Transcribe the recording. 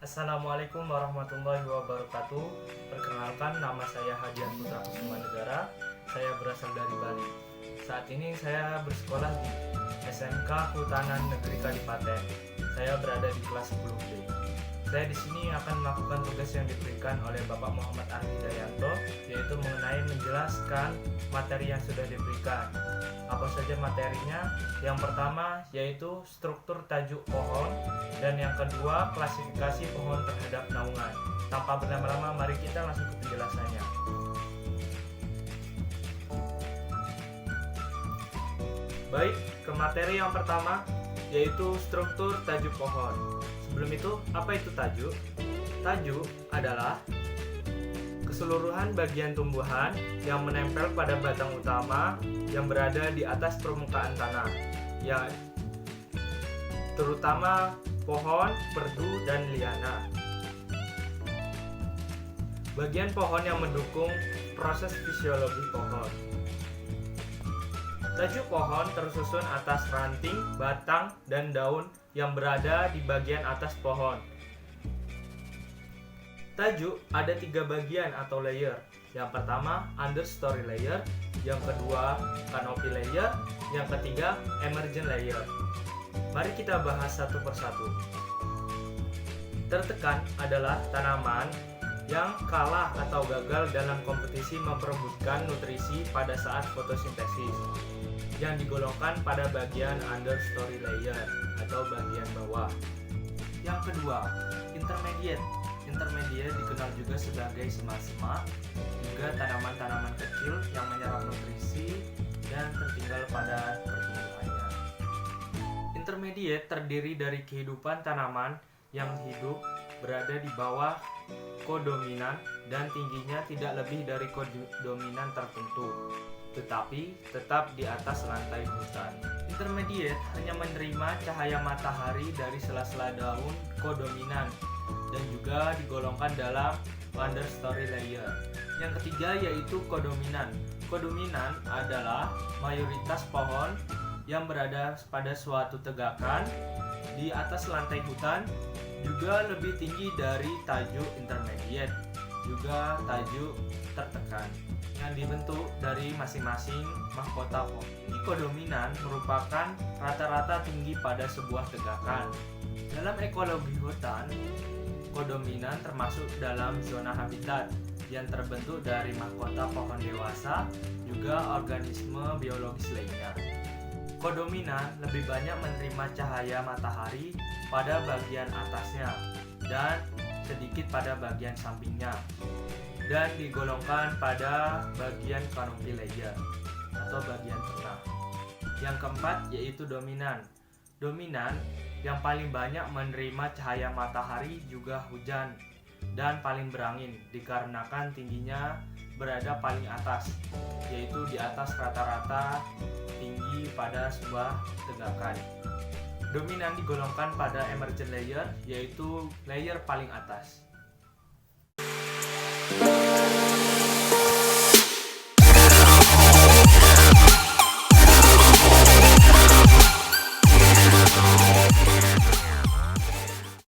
Assalamualaikum warahmatullahi wabarakatuh. Perkenalkan, nama saya Hadian Putra Kusuma Negara. Saya berasal dari Bali. Saat ini saya bersekolah di SMK Kehutanan Negeri Kadipaten. Saya berada di kelas 10B. Saya di sini akan melakukan tugas yang diberikan oleh Bapak Muhammad Arhidayanto, yaitu mengenai menjelaskan materi yang sudah diberikan. Apa saja materinya? Yang pertama yaitu struktur tajuk pohon, dan yang kedua klasifikasi pohon terhadap naungan. Tanpa berlama-lama, mari kita langsung ke penjelasannya. Baik, ke materi yang pertama yaitu struktur tajuk pohon. Sebelum itu, apa itu tajuk? Tajuk adalah keseluruhan bagian tumbuhan yang menempel pada batang utama yang berada di atas permukaan tanah, ya, terutama pohon, perdu, dan liana. Bagian pohon yang mendukung proses fisiologi pohon. Tajuk pohon tersusun atas ranting, batang, dan daun yang berada di bagian atas pohon. Tajuk ada 3 bagian atau layer. Yang pertama, understory layer. Yang kedua, canopy layer. Yang ketiga, emergent layer. Mari kita bahas satu persatu. Tertekan adalah tanaman yang kalah atau gagal dalam kompetisi memperebutkan nutrisi pada saat fotosintesis, yang digolongkan pada bagian understory layer atau bagian bawah. Yang kedua, intermediate. Intermediate dikenal juga sebagai semak-semak, juga tanaman-tanaman kecil yang menyerap nutrisi dan tertinggal pada pertumbuhannya. Intermediate terdiri dari kehidupan tanaman yang hidup berada di bawah kodominan dan tingginya tidak lebih dari kodominan tertentu, tetapi tetap di atas lantai hutan. Intermediate hanya menerima cahaya matahari dari sela-sela daun kodominan dan juga digolongkan dalam understory layer. Yang ketiga yaitu kodominan. Kodominan adalah mayoritas pohon yang berada pada suatu tegakan di atas lantai hutan, juga lebih tinggi dari tajuk intermediate, juga tajuk tertekan, yang dibentuk dari masing-masing mahkota pohon. Tinggi kodominan merupakan rata-rata tinggi pada sebuah tegakan. Dalam ekologi hutan, kodominan termasuk dalam zona habitat yang terbentuk dari mahkota pohon dewasa, juga organisme biologis lainnya. Kodominan lebih banyak menerima cahaya matahari pada bagian atasnya dan sedikit pada bagian sampingnya, dan digolongkan pada bagian canopy layer atau bagian tengah. Yang keempat yaitu dominan. Dominan yang paling banyak menerima cahaya matahari juga hujan dan paling berangin dikarenakan tingginya berada paling atas, yaitu di atas rata-rata tinggi pada sebuah tegakan. Dominan digolongkan pada emergent layer, yaitu layer paling atas.